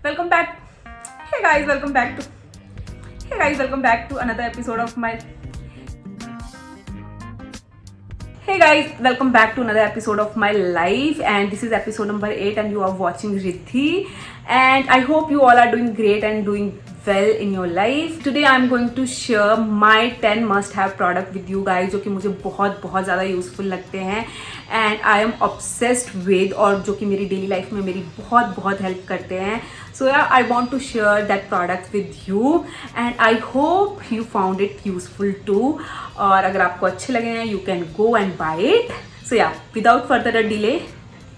Welcome back. Hey guys, welcome back to another episode of my Hey guys, welcome back to another episode of my life, and this is episode number 8 and you are watching Riddhi, and I hope you all are doing great and doing well in your life. Today I am going to share my 10 must have product with you guys जो कि मुझे बहुत ज़्यादा useful लगते हैं and I am obsessed with, और जो कि मेरी डेली लाइफ में मेरी बहुत हेल्प करते हैं. So yeah, I want to share that product with you and I hope you found it useful too. और अगर आपको अच्छे लगे हैं, you can go and buy it. So yeah, without further delay,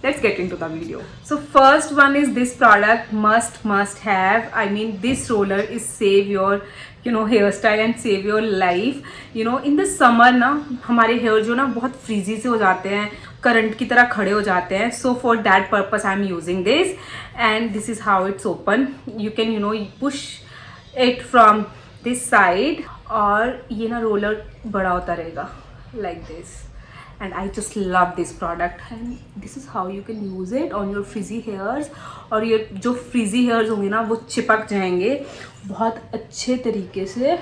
let's get into the video. So first one is this product, must have. I mean, this roller is save your hairstyle and save your life. In the summer ना हमारे hair जो ना बहुत frizzy से हो जाते हैं, current की तरह खड़े हो जाते हैं. So for that purpose I am using this, and this is how it's open. You can push it from this side, और ये ना roller बड़ा होता रहेगा like this. And I just love this product, and this is how you can use it on your frizzy hairs. और ये जो frizzy hairs होंगे ना वो चिपक जाएंगे बहुत अच्छे तरीके से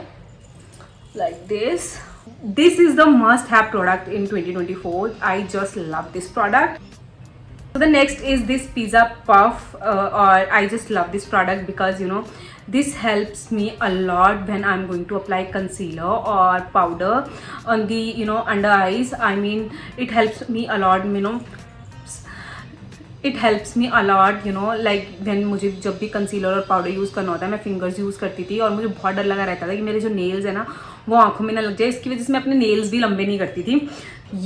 like this. This is the must have product in 2024. I just love this product. So the next is this pizza puff, or I just love this product because this helps me a lot when I'm going to apply concealer or powder on the under eyes. I mean, it helps me a lot. It helps me a lot, like when मुझे जब भी concealer और powder use करना होता है, मैं fingers use करती थी और मुझे बहुत डर लगा रहता था कि मेरे जो नेल्स है ना वो आंखों में ना लग जाए. इसकी वजह से मैं अपने नेल्स भी लंबे नहीं करती थी.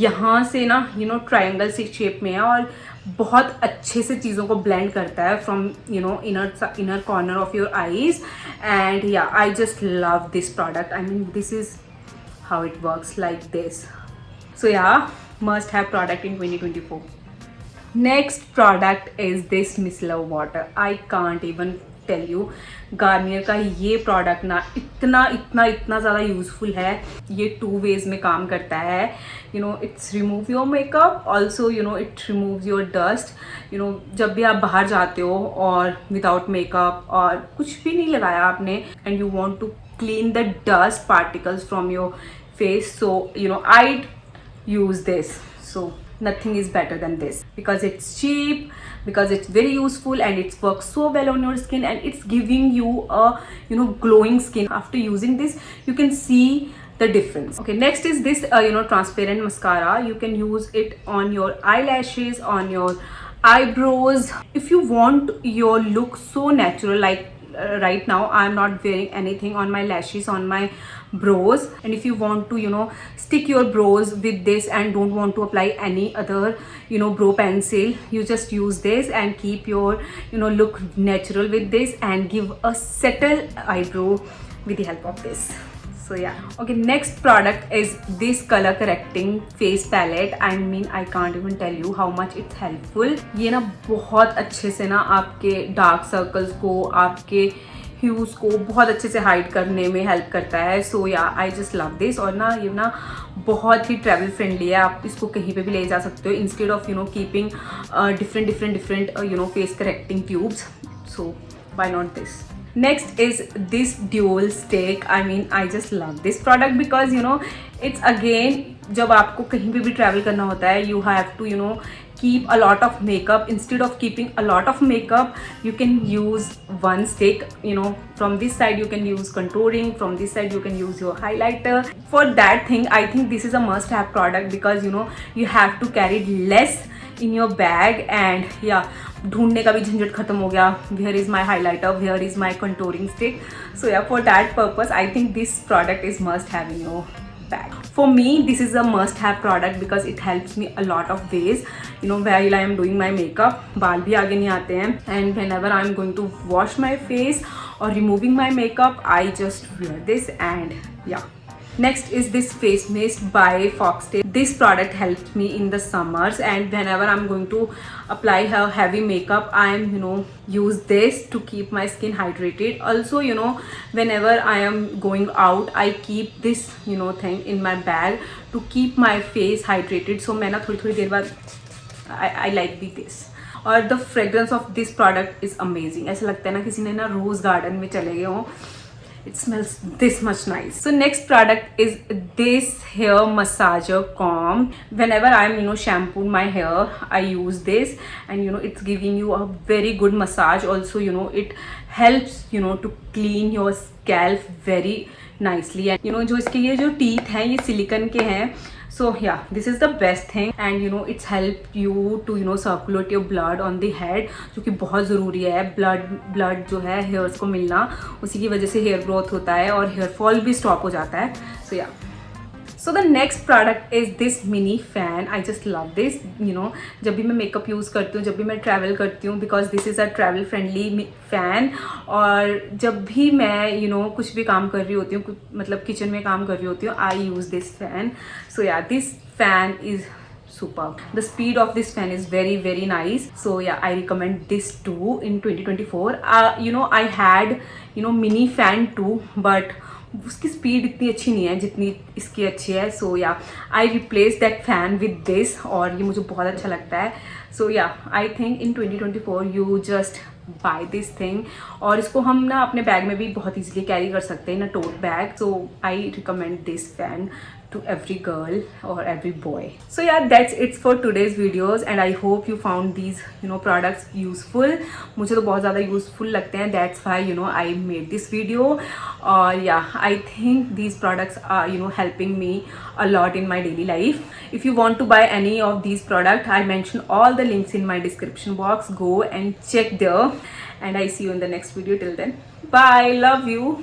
यहाँ से ना ट्रायंगल सी शेप में है और बहुत अच्छे से चीज़ों को ब्लेंड करता है from inner corner of your eyes. And yeah I just love this product. I mean, this is how it works like this. So yeah, must have product in 2024. Next product is this micellar water. I can't even tell you. Garnier का ये product ना इतना ज़्यादा useful है. ये 2 ways में काम करता है. It's remove your makeup, also it remove your dust. जब भी आप बाहर जाते हो और विदाउट मेकअप और कुछ भी नहीं लगाया आपने, and you want to clean the dust particles from your face, so I use this. So nothing is better than this because it's cheap, because it's very useful, and it works so well on your skin, and it's giving you a glowing skin. After using this you can see the difference. Okay, next is this transparent mascara. You can use it on your eyelashes, on your eyebrows. If you want your look so natural, like right now I'm not wearing anything on my lashes, on my brows, and if you want to stick your brows with this and don't want to apply any other brow pencil, you just use this and keep your look natural with this and give a settled eyebrow with the help of this. So yeah. Okay, next product is this color correcting face palette. I mean, I can't even tell you how much it's helpful. ये ना बहुत अच्छे से ना आपके dark circles को, आपके huge को बहुत अच्छे से हाइड करने में हेल्प करता है. सो या, आई जस्ट लव दिस. और ना ये ना बहुत ही ट्रैवल फ्रेंडली है. आप इसको कहीं पे भी ले जा सकते हो instead of keeping different face correcting tubes. So why not this. Next is this dual stick. I mean, I just love this product because it's again, जब आपको कहीं पे भी travel करना होता है, you have to keep a lot of makeup. Instead of keeping a lot of makeup, you can use one stick. From this side you can use contouring, from this side you can use your highlighter. For that thing, I think this is a must have product because you have to carry less in your bag, and yeah, ढूंढने का भी झंझट खत्म हो गया. Where is my highlighter, where is my contouring stick? So yeah, for that purpose I think this product is must have in your bag. For me, this is a must have product because it helps me a lot of ways. While I am doing my makeup, बाल भी आगे नहीं आते हैं, and whenever I am going to wash my face or removing my makeup, I just wear this. And yeah. Next is this face mist by Foxtail. This product helps me in the summers, and whenever I'm going to apply her heavy makeup, I'm use this to keep my skin hydrated. Also whenever I am going out, I keep this thing in my bag to keep my face hydrated. So मैं ना थोड़ी देर बाद I like this. और the fragrance of this product is amazing. ऐसा लगता है ना किसी ने ना रोज़ गार्डन में चले गए हों. It smells this much nice. So next product is this hair massager comb. Whenever I'm shampooing my hair, I use this, and it's giving you a very good massage. Also it helps to clean your scalp very nicely. And जो इसके ये जो teeth हैं ये silicone के हैं. So yeah, this is the best thing, and it's help you to circulate your blood on the head, जो कि बहुत ज़रूरी है. blood जो है hairs को मिलना, उसी की वजह से hair growth होता है और hair fall भी stop हो जाता है. So yeah. So the next product is this mini fan. I just love this. जब भी मैं मेकअप यूज़ करती हूँ, जब भी मैं ट्रैवल करती हूँ, because this is a travel friendly fan. और जब भी मैं कुछ भी काम कर रही होती हूँ, मतलब किचन में काम कर रही होती हूँ, I use this fan. So yeah, this fan is superb. The speed of this fan is very very nice. So yeah, I recommend this too in 2024. I had mini fan too, but उसकी speed इतनी अच्छी नहीं है जितनी इसकी अच्छी है. सो या आई replace that fan with this, और ये मुझे बहुत अच्छा लगता है. सो या I think in 2024 you just by this thing. और इसको हम ना अपने बैग में भी बहुत ईजिली कैरी कर सकते हैं, ना tote bag. So I recommend this fan to every girl or every boy. So yeah, that's it for today's videos, and I hope you found these products useful. मुझे तो बहुत ज़्यादा useful लगते हैं, that's why I made this video. Yeah, I think these products are helping me a lot in my daily life. If you want to buy any of these products, I mention all the links in my description box. Go and check there, and I see you in the next video. Till then, bye, love you.